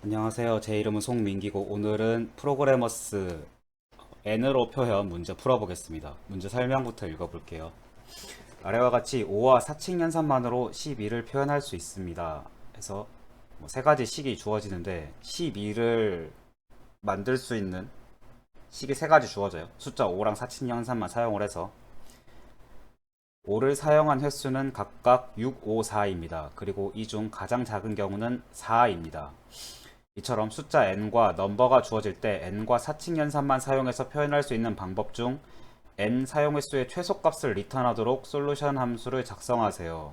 안녕하세요. 제 이름은 송민기고 오늘은 프로그래머스 n으로 표현 문제 풀어보겠습니다. 문제 설명부터 읽어볼게요. 아래와 같이 5와 사칙 연산만으로 12를 표현할 수 있습니다. 해서 세 가지 식이 주어지는데 12를 만들 수 있는 식이 세 가지 주어져요. 숫자 5랑 사칙 연산만 사용을 해서 5를 사용한 횟수는 각각 6, 5, 4입니다. 그리고 이 중 가장 작은 경우는 4입니다. 이처럼 숫자 n과 넘버가 주어질 때 n과 사칙 연산만 사용해서 표현할 수 있는 방법 중 n 사용 횟수의 최소값을 리턴하도록 솔루션 함수를 작성하세요.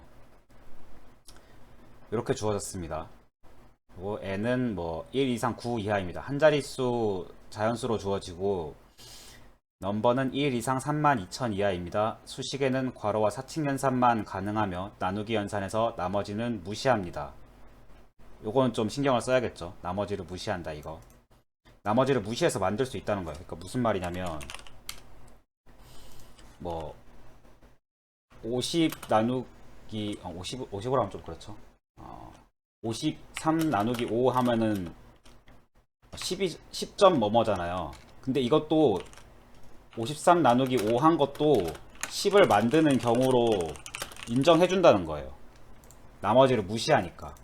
이렇게 주어졌습니다. 그리고 n은 1 이상 9 이하입니다. 한 자릿수 자연수로 주어지고 넘버는 1 이상 32,000 이하입니다. 수식에는 괄호와 사칙 연산만 가능하며 나누기 연산에서 나머지는 무시합니다. 요건 좀 신경을 써야겠죠. 나머지를 무시한다 이거. 나머지를 무시해서 만들 수 있다는 거예요. 그러니까 무슨 말이냐면 50 나누기 50으로 하면 좀 그렇죠. 53 나누기 5 하면은 10점 뭐뭐잖아요. 근데 이것도 53 나누기 5 한 것도 10을 만드는 경우로 인정해 준다는 거예요. 나머지를 무시하니까.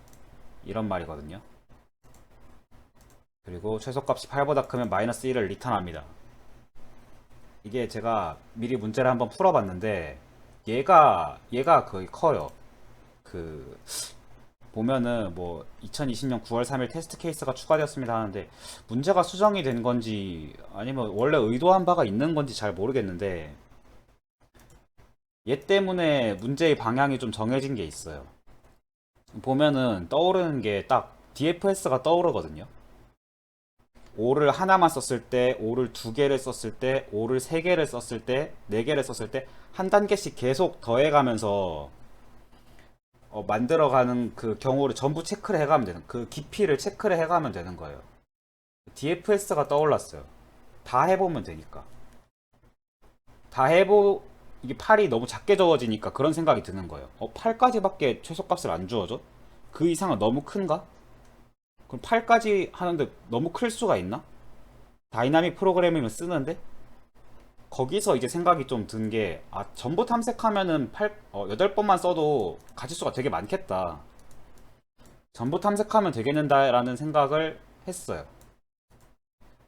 이런 말이거든요. 그리고 최소값이 8보다 크면 마이너스 1을 리턴합니다. 이게 제가 미리 문제를 한번 풀어봤는데 얘가 거의 커요. 보면은 2020년 9월 3일 테스트 케이스가 추가되었습니다 하는데 문제가 수정이 된 건지 아니면 원래 의도한 바가 있는 건지 잘 모르겠는데 얘 때문에 문제의 방향이 좀 정해진 게 있어요. 보면은 떠오르는 게 딱 DFS가 떠오르거든요. 5를 하나만 썼을 때, 5를 두 개를 썼을 때, 5를 세 개를 썼을 때, 네 개를 썼을 때 한 단계씩 계속 더해가면서 만들어가는 그 경우를 전부 체크를 해가면 되는, 그 깊이를 체크를 해가면 되는 거예요. DFS가 떠올랐어요. 다 해보면 되니까. 다 해보 이게 8이 너무 작게 적어지니까 그런 생각이 드는 거예요. 8까지밖에 최소값을 안 주어줘? 그 이상은 너무 큰가? 그럼 8까지 하는데 너무 클 수가 있나? 다이나믹 프로그래밍을 쓰는데? 거기서 이제 생각이 좀 든 게, 전부 탐색하면은 8번만 써도 가짓수가 되게 많겠다. 전부 탐색하면 되겠는다라는 생각을 했어요.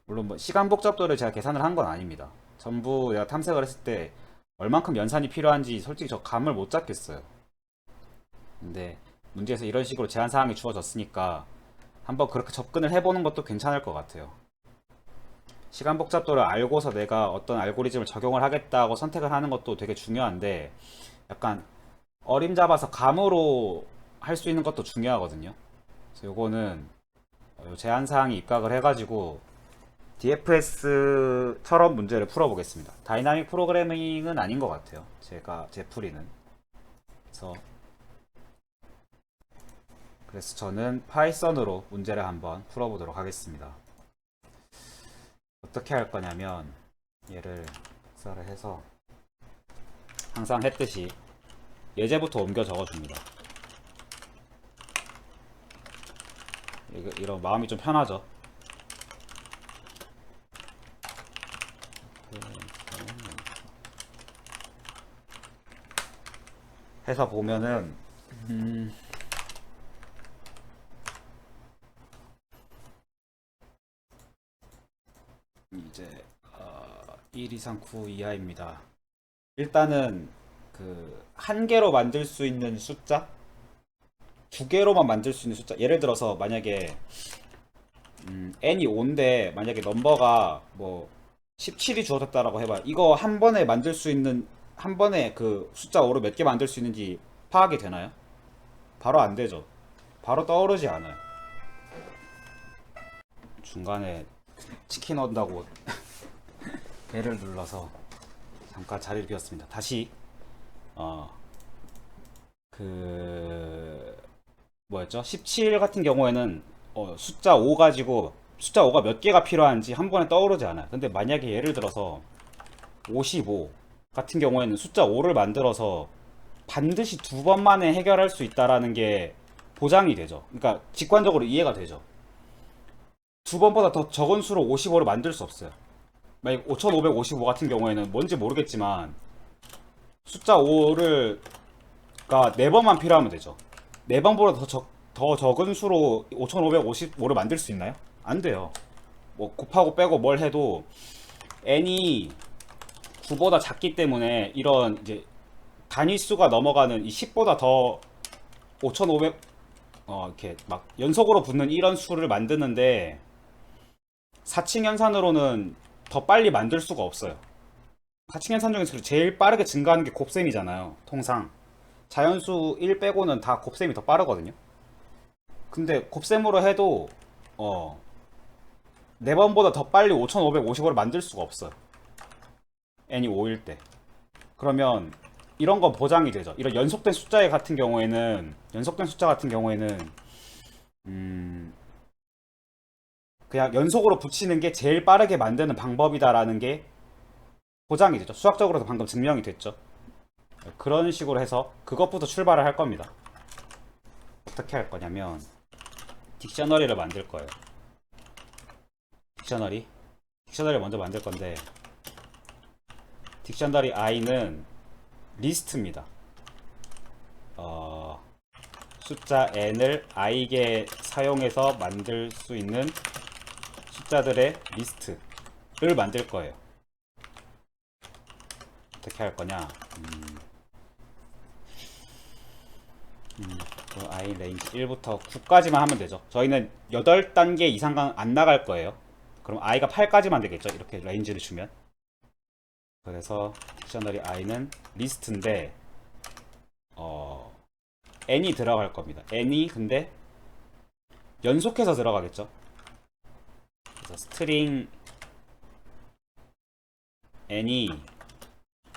물론 시간 복잡도를 제가 계산을 한 건 아닙니다. 전부 내가 탐색을 했을 때 얼만큼 연산이 필요한지 솔직히 저 감을 못 잡겠어요. 근데 문제에서 이런 식으로 제한 사항이 주어졌으니까 한번 그렇게 접근을 해보는 것도 괜찮을 것 같아요. 시간 복잡도를 알고서 내가 어떤 알고리즘을 적용을 하겠다고 선택을 하는 것도 되게 중요한데 약간 어림잡아서 감으로 할 수 있는 것도 중요하거든요. 그래서 요거는 제한 사항이 입각을 해가지고 DFS처럼 문제를 풀어보겠습니다. 다이나믹 프로그래밍은 아닌 것 같아요. 제 풀이는. 그래서 저는 파이썬으로 문제를 한번 풀어보도록 하겠습니다. 어떻게 할 거냐면 얘를 복사를 해서 항상 했듯이 예제부터 옮겨 적어줍니다. 이런 마음이 좀 편하죠. 해서 보면은 이제 1 이상 9 이하입니다. 일단은 한 개로 만들 수 있는 숫자, 두 개로만 만들 수 있는 숫자. 예를 들어서 만약에 n이 5인데 만약에 넘버가 17이 주어졌다라고 해봐요. 이거 한 번에 만들 수 있는 한 번에 그 숫자 5로 몇 개 만들 수 있는지 파악이 되나요? 바로 안 되죠. 바로 떠오르지 않아요. 중간에 치킨 얻는다고 배를 눌러서 잠깐 자리를 비웠습니다. 다시 어 뭐였죠? 17 같은 경우에는 숫자 5 가지고 숫자 5가 몇 개가 필요한지 한 번에 떠오르지 않아요. 근데 만약에 예를 들어서 55 같은 경우에는 숫자 5를 만들어서 반드시 두 번만에 해결할 수 있다라는 게 보장이 되죠. 그러니까 직관적으로 이해가 되죠. 두 번보다 더 적은 수로 55를 만들 수 없어요. 만약 5555 같은 경우에는 뭔지 모르겠지만 숫자 5를 가 4번만 필요하면 되죠. 4번보다 더 적은 수로 5555를 만들 수 있나요? 안 돼요. 뭐 곱하고 빼고 뭘 해도 n이 9보다 작기 때문에 이런 이제 단위수가 넘어가는 이 10보다 더 5500 이렇게 막 연속으로 붙는 이런 수를 만드는데 4층 연산으로는 더 빨리 만들 수가 없어요. 4층 연산 중에서 제일 빠르게 증가하는 게 곱셈이잖아요. 통상 자연수 1 빼고는 다 곱셈이 더 빠르거든요. 근데 곱셈으로 해도 4번보다 더 빨리 5555를 만들 수가 없어요. n이 5일 때. 그러면 이런 건 보장이 되죠. 이런 연속된 숫자 같은 경우에는 그냥 연속으로 붙이는 게 제일 빠르게 만드는 방법이다라는 게 보장이 되죠. 수학적으로도 방금 증명이 됐죠. 그런 식으로 해서 그것부터 출발을 할 겁니다. 어떻게 할 거냐면 딕셔너리를 만들 거예요. 딕셔너리 먼저 만들 건데 딕셔너리 i는 리스트입니다. 숫자 n을 i게 사용해서 만들 수 있는 숫자들의 리스트를 만들 거예요. 어떻게 할 거냐? 그 i 레인지 1부터 9까지만 하면 되죠. 저희는 8단계 이상 안 나갈 거예요. 그럼 i가 8까지만 되겠죠. 이렇게 레인지를 주면. 그래서 딕셔너리 i는 리스트인데 n이 들어갈 겁니다. n이 근데 연속해서 들어가겠죠. 그래서 스트링 n이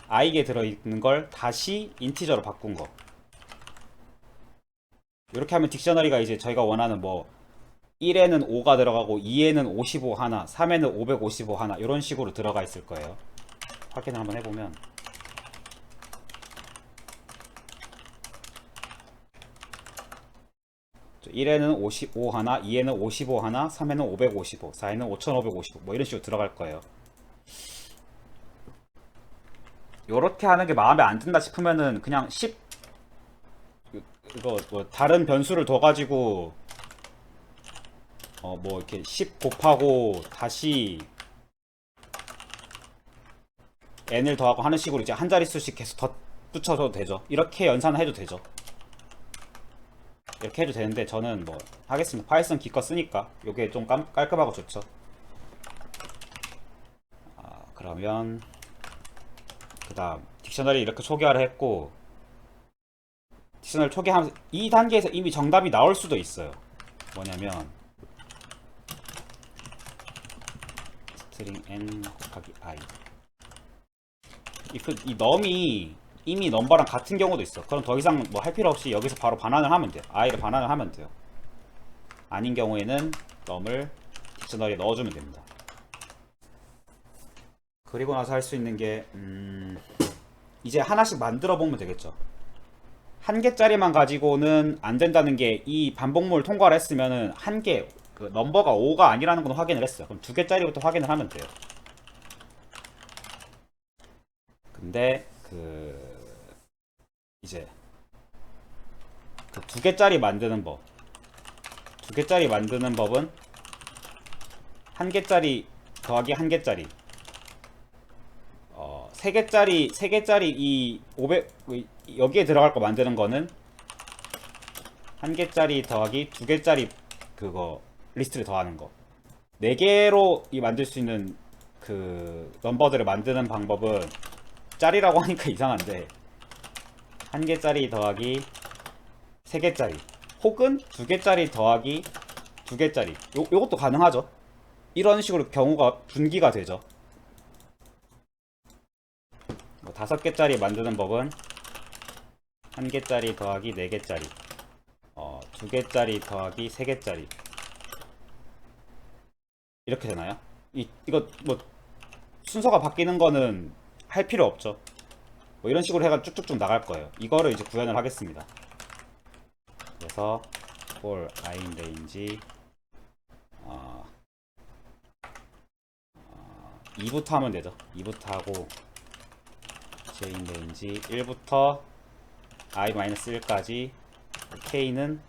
i에 들어있는 걸 다시 인티저로 바꾼 거. 이렇게 하면 딕셔너리가 이제 저희가 원하는 뭐 1에는 5가 들어가고 2에는 55 하나, 3에는 555 하나 이런 식으로 들어가 있을 거예요. 확인을 한번 해보면 1에는 55 하나, 2에는 55 하나, 3에는 555, 4에는 5555 뭐 이런 식으로 들어갈 거예요. 요렇게 하는 게 마음에 안 든다 싶으면은 그냥 10 이거 뭐 다른 변수를 둬 가지고 뭐 이렇게 10 곱하고 다시 n을 더하고 하는 식으로 이제 한 자릿수씩 계속 더 붙여줘도 되죠. 이렇게 연산해도 되죠. 이렇게 해도 되는데 저는 뭐 하겠습니다. 파이썬 기껏 쓰니까 요게 좀 깔끔하고 좋죠. 그러면 그 다음 딕셔너리 이렇게 초기화를 했고 딕셔너리 초기화하면서 이 단계에서 이미 정답이 나올 수도 있어요. 뭐냐면 스트링 n 곱하기 i 이 넘이 이미 넘버랑 같은 경우도 있어. 그럼 더 이상 뭐 할 필요 없이 여기서 바로 반환을 하면 돼요. i를 반환을 하면 돼요. 아닌 경우에는 넘을 딕셔너리에 넣어주면 됩니다. 그리고 나서 할 수 있는 게 이제 하나씩 만들어 보면 되겠죠. 한 개짜리만 가지고는 안 된다는 게 이 반복문을 통과를 했으면은 한 개 그 넘버가 5가 아니라는 건 확인을 했어요. 그럼 두 개짜리부터 확인을 하면 돼요. 근데 이제 그 두 개짜리 만드는 법은 한 개짜리 더하기 한 개짜리 세 개짜리 이 500 여기에 들어갈 거 만드는 거는 한 개짜리 더하기 두 개짜리 그거 리스트를 더하는 거. 네 개로 이 만들 수 있는 그 넘버들을 만드는 방법은 짤이라고 하니까 이상한데 한 개짜리 더하기 세 개짜리 혹은 두 개짜리 더하기 두 개짜리 요것도 가능하죠. 이런 식으로 경우가 분기가 되죠. 뭐 5개짜리 만드는 법은 한 개짜리 더하기 네 개짜리 두 개짜리 더하기 세 개짜리 이렇게 되나요? 이거 뭐 순서가 바뀌는 거는 할 필요 없죠. 뭐 이런 식으로 해가 쭉쭉쭉 나갈 거예요. 이거를 이제 구현을 하겠습니다. 그래서 for i in range 2부터 하면 되죠. 2부터 하고 제인 레인지 1부터 i-1까지 k는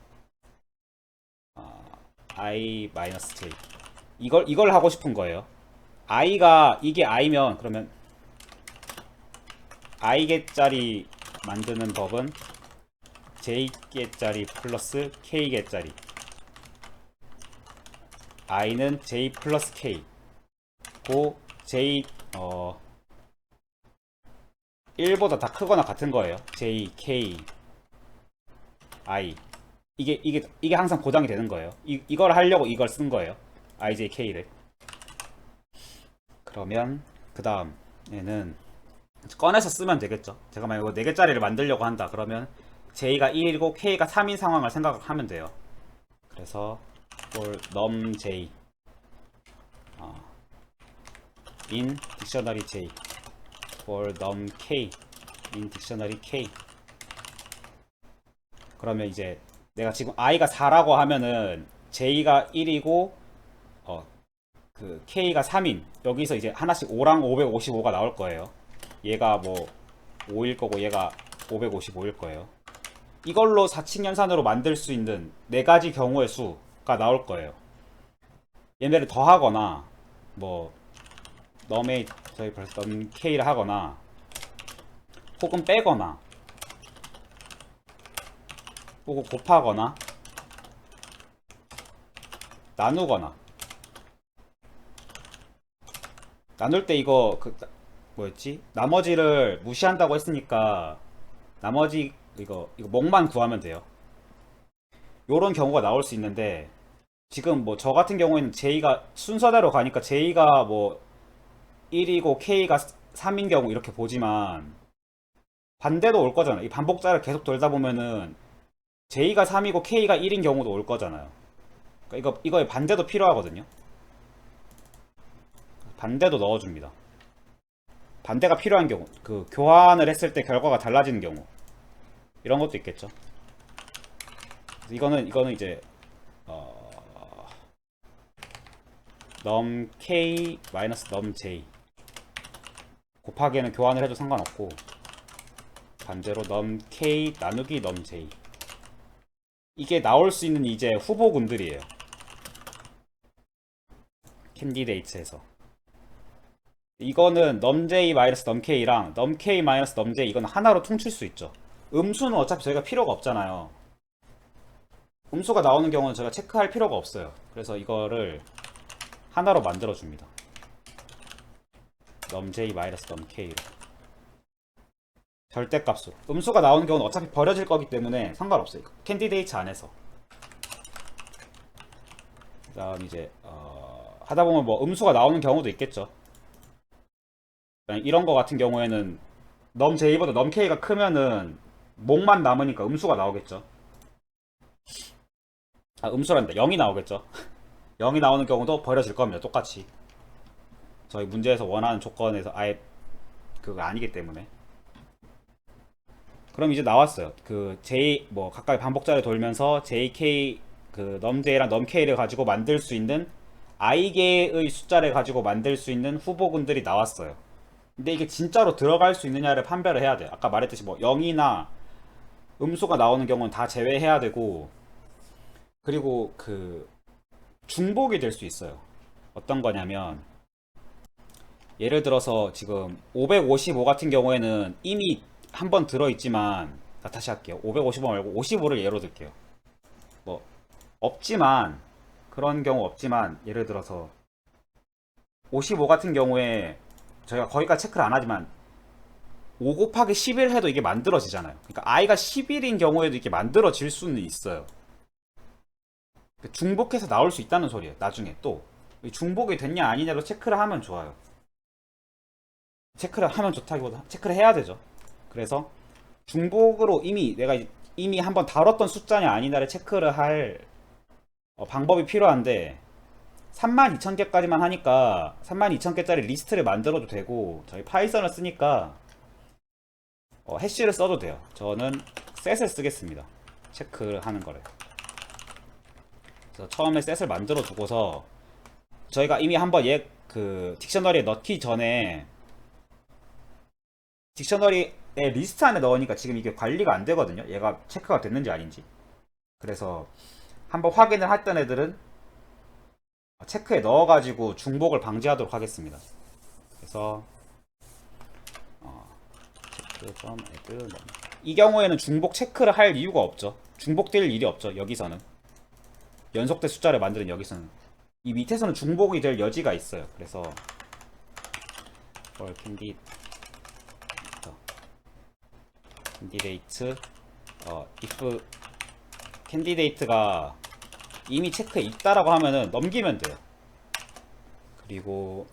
i-j 이걸 하고 싶은 거예요. i가 이게 i면 그러면 i개짜리 만드는 법은 j개짜리 플러스 k개짜리 i는 j 플러스 k 고 j 1보다 다 크거나 같은 거예요. j, k, i 이게 항상 고정이 되는 거예요. 이걸 하려고 이걸 쓴 거예요. ij, k를. 그러면 그 다음에는 꺼내서 쓰면 되겠죠. 제가 만약 이거 4개짜리를 만들려고 한다 그러면 j가 1이고 k가 3인 상황을 생각하면 돼요. 그래서 for num j in dictionary j for num k in dictionary k. 그러면 이제 내가 지금 i가 4라고 하면은 j가 1이고 그 k가 3인 여기서 이제 하나씩 5랑 555가 나올 거예요. 얘가 뭐 5일 거고 얘가 555일 거예요. 이걸로 4층 연산으로 만들 수 있는 4가지 경우의 수가 나올 거예요. 얘네를 더하거나 뭐 넘에 저희 벌써 넘 k를 하거나 혹은 빼거나 혹은 곱하거나 나누거나. 나눌 때 이거 뭐였지? 나머지를 무시한다고 했으니까 나머지 이거 목만 구하면 돼요. 요런 경우가 나올 수 있는데 지금 뭐 저 같은 경우에는 j가 순서대로 가니까 j가 뭐 1이고 k가 3인 경우 이렇게 보지만 반대도 올 거잖아요. 이 반복자를 계속 돌다 보면은 j가 3이고 k가 1인 경우도 올 거잖아요. 그러니까 이거의 반대도 필요하거든요. 반대도 넣어줍니다. 반대가 필요한 경우, 그 교환을 했을 때 결과가 달라지는 경우 이런 것도 있겠죠. 이거는 이제 num k 마이너스 num j 곱하기에는 교환을 해도 상관없고 반대로 num k 나누기 num j 이게 나올 수 있는 이제 후보군들이에요. 캔디데이츠에서 이거는 numj 마이너스 numk랑 numk 마이너스 numj 이건 하나로 퉁칠 수 있죠. 음수는 어차피 저희가 필요가 없잖아요. 음수가 나오는 경우는 저희가 체크할 필요가 없어요. 그래서 이거를 하나로 만들어 줍니다. numj 마이너스 numk로 절대값으로. 음수가 나오는 경우는 어차피 버려질 거기 때문에 상관없어요. 캔디데이트 안에서. 그 다음 이제 하다 보면 뭐 음수가 나오는 경우도 있겠죠. 이런 거 같은 경우에는 numj보다 numk가 크면은 목만 남으니까 음수가 나오겠죠. 음수란다. 0이 나오겠죠. 0이 나오는 경우도 버려질 겁니다. 똑같이. 저희 문제에서 원하는 조건에서 아예 그거 아니기 때문에. 그럼 이제 나왔어요. 그 j 뭐 각각의 반복자를 돌면서 jk 그 numj랑 numk를 가지고 만들 수 있는 i개의 숫자를 가지고 만들 수 있는 후보군들이 나왔어요. 근데 이게 진짜로 들어갈 수 있느냐를 판별을 해야 돼요. 아까 말했듯이 뭐 0이나 음수가 나오는 경우는 다 제외해야 되고, 그리고 그 중복이 될 수 있어요. 어떤 거냐면 예를 들어서 지금 555 같은 경우에는 이미 한번 들어있지만, 다시 할게요. 555 말고 55를 예로 들게요. 뭐 없지만, 그런 경우 없지만 예를 들어서 55 같은 경우에 저희가 거기까지 체크를 안 하지만 5 곱하기 11 해도 이게 만들어지잖아요. 그러니까 i가 11인 경우에도 이게 만들어질 수는 있어요. 중복해서 나올 수 있다는 소리예요. 나중에 또 중복이 됐냐 아니냐로 체크를 하면 좋아요. 체크를 하면 좋다기보다 체크를 해야 되죠. 그래서 중복으로 내가 이미 한번 다뤘던 숫자냐 아니냐를 체크를 할 방법이 필요한데 32,000개까지만 하니까 32,000개짜리 리스트를 만들어도 되고, 저희 파이썬을 쓰니까 해시를 써도 돼요. 저는 셋을 쓰겠습니다. 체크를 하는 거를. 그래서 처음에 셋을 만들어 두고서 저희가 이미 한번 그 딕셔너리에 넣기 전에 딕셔너리에 리스트 안에 넣으니까 지금 이게 관리가 안 되거든요. 얘가 체크가 됐는지 아닌지. 그래서 한번 확인을 했던 애들은 체크에 넣어가지고 중복을 방지하도록 하겠습니다. 그래서 체크.add 이 경우에는 중복 체크를 할 이유가 없죠. 중복될 일이 없죠. 여기서는 연속된 숫자를 만드는 여기서는 이 밑에서는 중복이 될 여지가 있어요. 그래서 for candidate if candidate가 이미 체크에 있다라고 하면은 넘기면 돼요. 그리고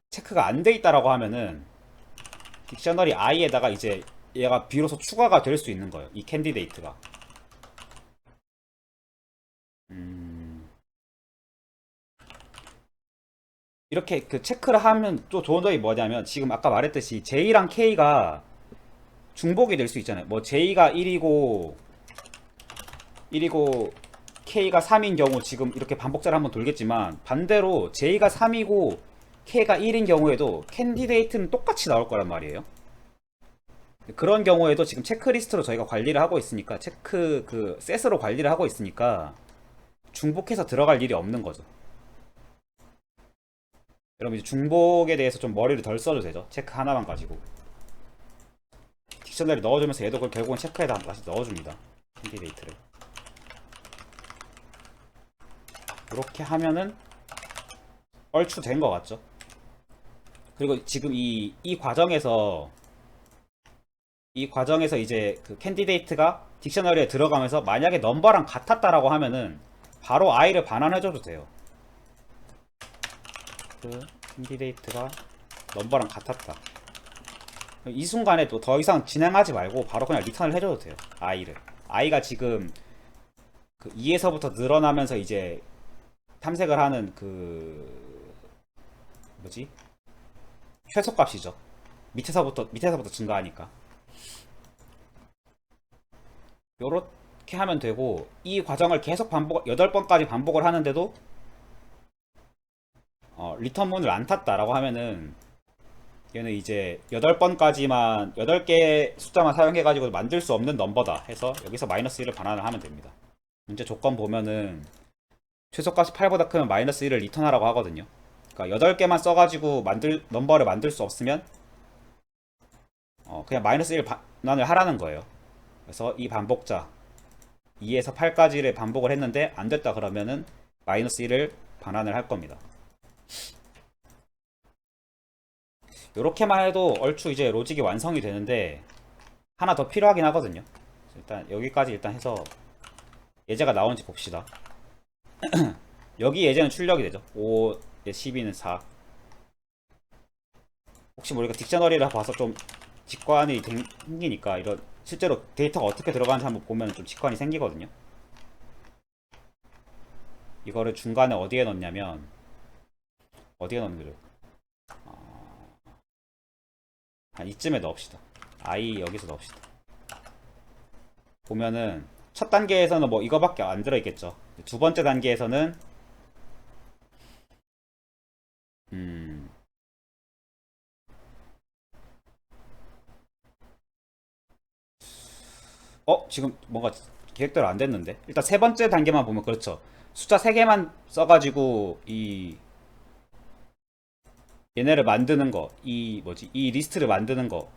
체크가 안 돼 있다라고 하면은 딕셔너리 i에다가 이제 얘가 비로소 추가가 될 수 있는 거예요. 이 캔디데이트가. 이렇게 그 체크를 하면 또 좋은 점이 뭐냐면 지금 아까 말했듯이 J랑 K가 중복이 될 수 있잖아요. 뭐 J가 1이고 K가 3인 경우 지금 이렇게 반복자를 한번 돌겠지만 반대로 J가 3이고 K가 1인 경우에도 캔디데이트는 똑같이 나올 거란 말이에요. 그런 경우에도 지금 체크리스트로 저희가 관리를 하고 있으니까 체크 그 셋으로 관리를 하고 있으니까 중복해서 들어갈 일이 없는 거죠. 여러분 이제 중복에 대해서 좀 머리를 덜 써도 되죠. 체크 하나만 가지고 딕셔너리 넣어주면서 얘도 그걸 결국은 체크에다 다시 넣어줍니다. 캔디데이트를 이렇게 하면은 얼추 된 것 같죠. 그리고 지금 이 과정에서 이제 그 캔디데이트가 딕셔너리에 들어가면서 만약에 넘버랑 같았다라고 하면은 바로 i를 반환해줘도 돼요. 그 캔디데이트가 넘버랑 같았다. 이 순간에 또 더 이상 진행하지 말고 바로 그냥 리턴을 해줘도 돼요. i를. i가 지금 그 2에서부터 늘어나면서 이제 탐색을 하는 그 뭐지? 최소값이죠. 밑에서부터 증가하니까. 요렇게 하면 되고 이 과정을 계속 반복 8번까지 반복을 하는데도 리턴문을 안 탔다라고 하면은 얘는 이제 8번까지만 8개 숫자만 사용해가지고 만들 수 없는 넘버다 해서 여기서 마이너스 1을 반환을 하면 됩니다. 문제 조건 보면은 최소값이 8보다 크면 마이너스 1을 리턴하라고 하거든요. 그러니까 8개만 써가지고 넘버를 만들 수 없으면 그냥 마이너스 1 반환을 하라는 거예요. 그래서 이 반복자 2에서 8까지를 반복을 했는데 안 됐다 그러면은 마이너스 1을 반환을 할 겁니다. 이렇게만 해도 얼추 이제 로직이 완성이 되는데 하나 더 필요하긴 하거든요. 일단 여기까지 일단 해서 예제가 나오는지 봅시다. 여기 예제는 출력이 되죠. 5, 12는 4. 혹시 모르니까 딕셔너리를 봐서 좀 직관이 생기니까 이런 실제로 데이터가 어떻게 들어가는지 한번 보면 좀 직관이 생기거든요. 이거를 중간에 어디에 넣냐면 어디에 넣는 거죠? 이쯤에 넣읍시다. i 여기서 넣읍시다. 보면은 첫 단계에서는 뭐 이거밖에 안 들어있겠죠. 두 번째 단계에서는 지금 뭔가 계획대로 안 됐는데 일단 세 번째 단계만 보면 그렇죠. 숫자 3개만 써가지고 얘네를 만드는 거, 이 리스트를 만드는 거.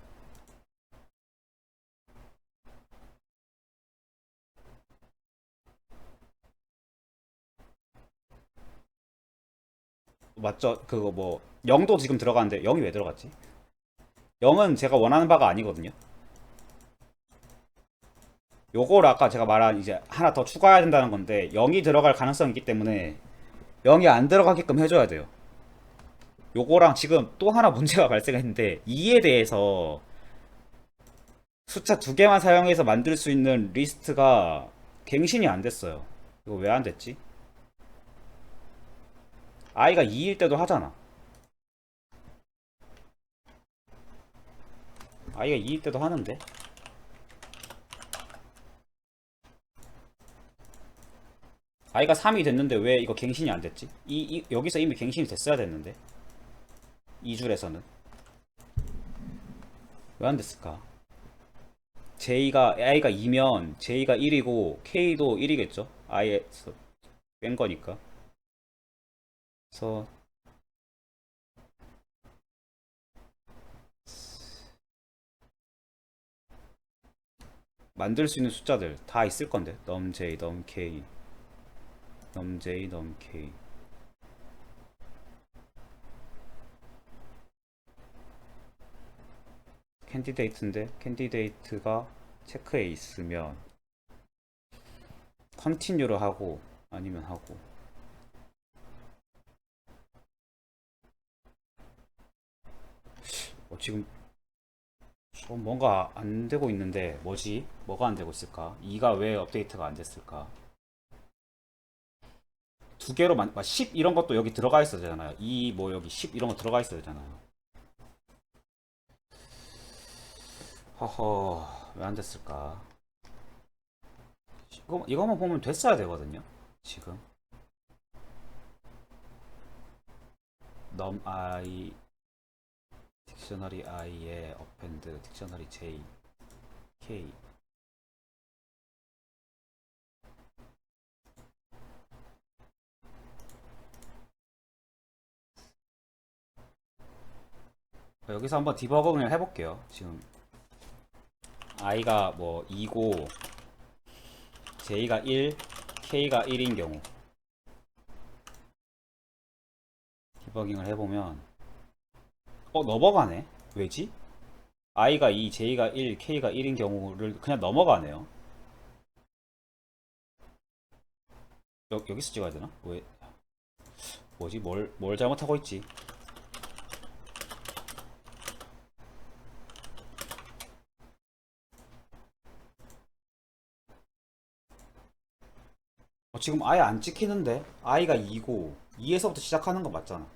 맞죠? 그거 뭐 0도 지금 들어가는데 0이 왜 들어갔지? 0은 제가 원하는 바가 아니거든요. 요거를 아까 제가 말한 이제 하나 더 추가해야 된다는 건데 0이 들어갈 가능성이 있기 때문에 0이 안 들어가게끔 해줘야 돼요. 요거랑 지금 또 하나 문제가 발생했는데 2에 대해서 숫자 2개만 사용해서 만들 수 있는 리스트가 갱신이 안 됐어요. 이거 왜 안 됐지? i가 2일 때도 하잖아. i가 2일 때도 하는데 i가 3이 됐는데 왜 이거 갱신이 안 됐지? 여기서 이미 갱신이 됐어야 됐는데. 이 줄에서는 왜 안 됐을까? i가 2면 j가 1이고 k도 1이겠죠? i에서 뺀 거니까. 그래서 만들 수 있는 숫자들 다 있을 건데 num j, num k, num j, num k. 캔디데이트인데 캔디데이트가 체크에 있으면 컨티뉴를 하고 아니면 하고. 지금 뭔가 안 되고 있는데 뭐지? 뭐가 안 되고 있을까? 2가 왜 업데이트가 안 됐을까? 두 개로 10 이런 것도 여기 들어가 있어야 되잖아요. 2 뭐 여기 10 이런 거 들어가 있어야 되잖아요. 허허, 왜 안 됐을까? 이거만 보면 됐어야 되거든요. 지금 num I 딕셔너리 i에 append 딕셔너리 j k. 여기서 한번 디버깅을 해볼게요. 지금 i가 뭐 2고 j가 1, k가 1인 경우 디버깅을 해보면 넘어가네. 왜지? i가 2, j가 1, k가 1인 경우를 그냥 넘어가네요. 여기서 찍어야 되나? 왜? 뭐지? 뭘 잘못하고 있지? 지금 아예 안 찍히는데? i가 2고 2에서부터 시작하는 거 맞잖아.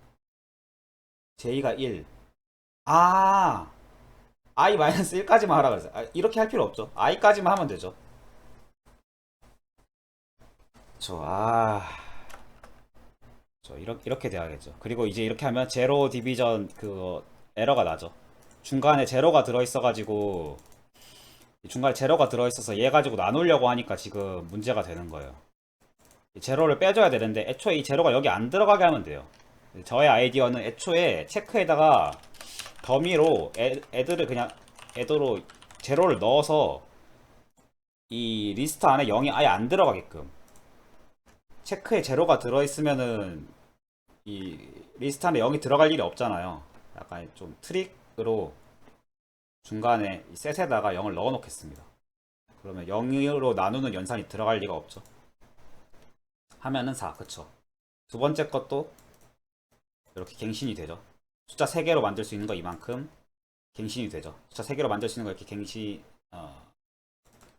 j가 1. 아, i-1까지만 하라 그랬어. 이렇게 할 필요 없죠. i까지만 하면 되죠. 이렇게 돼야겠죠. 그리고 이제 이렇게 하면 제로 디비전 그 에러가 나죠. 중간에 제로가 들어있어가지고 중간에 제로가 들어있어서 얘 가지고 나누려고 하니까 지금 문제가 되는 거예요. 제로를 빼줘야 되는데 애초에 이 제로가 여기 안 들어가게 하면 돼요. 저의 아이디어는 애초에 체크에다가 더미로 애들을 그냥 애도로 제로를 넣어서 이 리스트 안에 0이 아예 안 들어가게끔. 체크에 제로가 들어있으면은 이 리스트 안에 0이 들어갈 일이 없잖아요. 약간 좀 트릭으로 중간에 이 셋에다가 0을 넣어 놓겠습니다. 그러면 0으로 나누는 연산이 들어갈 리가 없죠. 하면은 4, 그쵸. 두 번째 것도 이렇게 갱신이 되죠. 숫자 3개로 만들 수 있는 거 이만큼 갱신이 되죠. 숫자 3개로 만들 수 있는 거 이렇게 갱신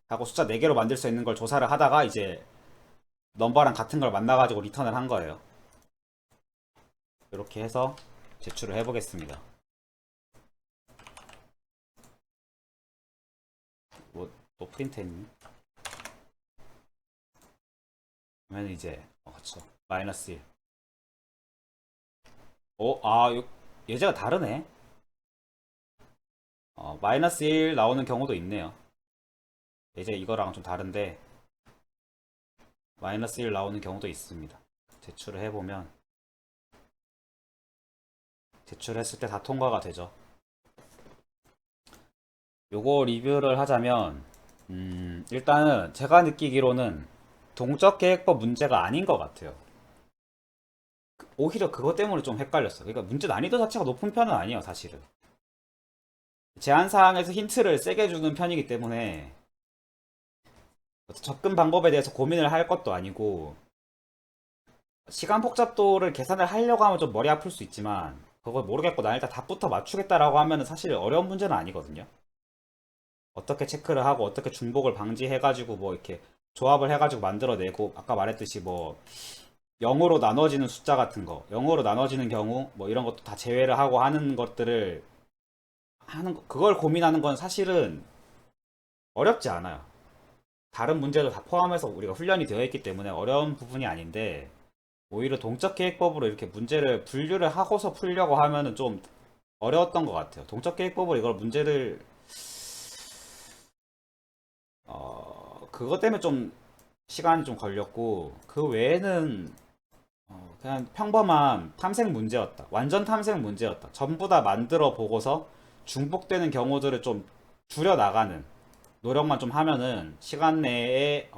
하고 숫자 4개로 만들 수 있는 걸 조사를 하다가 이제 넘버랑 같은 걸 만나가지고 리턴을 한 거예요. 이렇게 해서 제출을 해보겠습니다. 뭐 또 프린트 했니? 그러면 이제 그쵸. 마이너스 1. 예제가 다르네. 마이너스 1 나오는 경우도 있네요. 예제 이거랑 좀 다른데 마이너스 1 나오는 경우도 있습니다. 제출을 해보면 제출했을 때 다 통과가 되죠. 요거 리뷰를 하자면 일단은 제가 느끼기로는 동적 계획법 문제가 아닌 것 같아요. 오히려 그것 때문에 좀 헷갈렸어. 그러니까 문제 난이도 자체가 높은 편은 아니에요, 사실은. 제한사항에서 힌트를 세게 주는 편이기 때문에 접근 방법에 대해서 고민을 할 것도 아니고 시간 복잡도를 계산을 하려고 하면 좀 머리 아플 수 있지만 그걸 모르겠고 난 일단 답부터 맞추겠다라고 하면 사실 어려운 문제는 아니거든요. 어떻게 체크를 하고 어떻게 중복을 방지해가지고 뭐 이렇게 조합을 해가지고 만들어내고 아까 말했듯이 뭐 0으로 나눠지는 숫자 같은 거 0으로 나눠지는 경우 뭐 이런 것도 다 제외를 하고 하는 것들을 그걸 고민하는 건 사실은 어렵지 않아요. 다른 문제도 다 포함해서 우리가 훈련이 되어 있기 때문에 어려운 부분이 아닌데, 오히려 동적 계획법으로 이렇게 문제를 분류를 하고서 풀려고 하면은 좀 어려웠던 것 같아요. 동적 계획법으로 이걸 문제를 그것 때문에 좀 시간이 좀 걸렸고, 그 외에는 그냥 평범한 탐색 문제였다. 완전 탐색 문제였다. 전부 다 만들어 보고서 중복되는 경우들을 좀 줄여 나가는 노력만 좀 하면은 시간 내에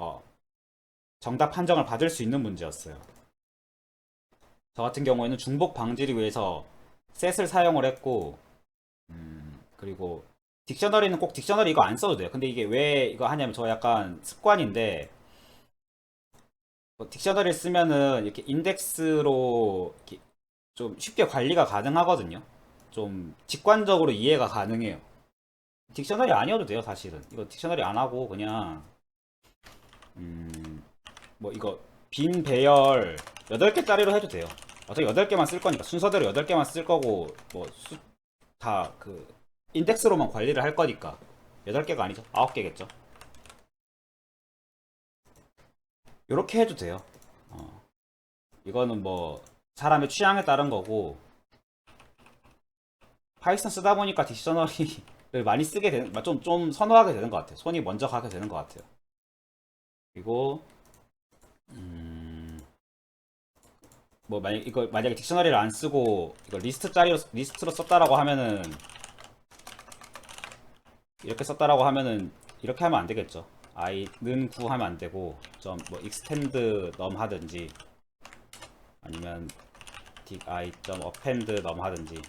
정답 판정을 받을 수 있는 문제였어요. 저 같은 경우에는 중복 방지를 위해서 셋을 사용을 했고, 그리고 딕셔너리는 꼭 딕셔너리 이거 안 써도 돼요. 근데 이게 왜 이거 하냐면 저 약간 습관인데, 딕셔너리를 쓰면은 이렇게 인덱스로 이렇게 좀 쉽게 관리가 가능하거든요. 좀 직관적으로 이해가 가능해요. 딕셔너리 아니어도 돼요, 사실은. 이거 딕셔너리 안 하고 그냥 뭐 이거 빈 배열 8개짜리로 해도 돼요. 어차피 8개만 쓸 거니까 순서대로 8개만 쓸 거고 뭐 다 그 인덱스로만 관리를 할 거니까 8개가 아니죠. 9개겠죠. 이렇게 해도 돼요. 이거는 뭐 사람의 취향에 따른 거고, 파이썬 쓰다 보니까 딕셔너리를 많이 쓰게 되는, 좀 선호하게 되는 것 같아요. 손이 먼저 가게 되는 것 같아요. 그리고 뭐 만약에 딕셔너리를 안 쓰고 이거 리스트로 썼다라고 하면은, 이렇게 썼다라고 하면은 이렇게 하면 안 되겠죠. i는 9 하면 안 되고 좀 뭐 extend num 하든지, 아니면 i append num 하든지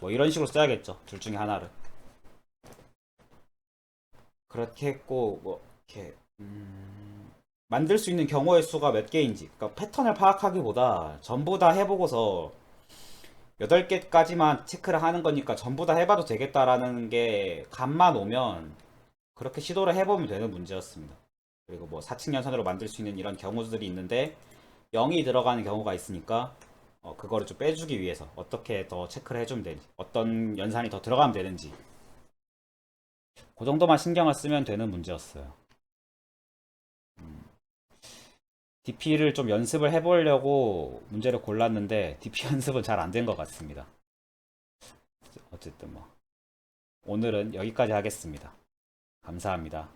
뭐 이런 식으로 써야겠죠. 둘 중에 하나를. 그렇게 했고, 뭐 이렇게 만들 수 있는 경우의 수가 몇 개인지, 그러니까 패턴을 파악하기보다 전부 다 해보고서 8개까지만 체크를 하는 거니까 전부 다 해봐도 되겠다라는 게 감만 오면 그렇게 시도를 해보면 되는 문제였습니다. 그리고 뭐 4층 연산으로 만들 수 있는 이런 경우들이 있는데 0이 들어가는 경우가 있으니까 그거를 좀 빼주기 위해서 어떻게 더 체크를 해주면 되는지, 어떤 연산이 더 들어가면 되는지, 그 정도만 신경을 쓰면 되는 문제였어요. DP를 좀 연습을 해보려고 문제를 골랐는데 DP 연습은 잘 안 된 것 같습니다. 어쨌든 뭐 오늘은 여기까지 하겠습니다. 감사합니다.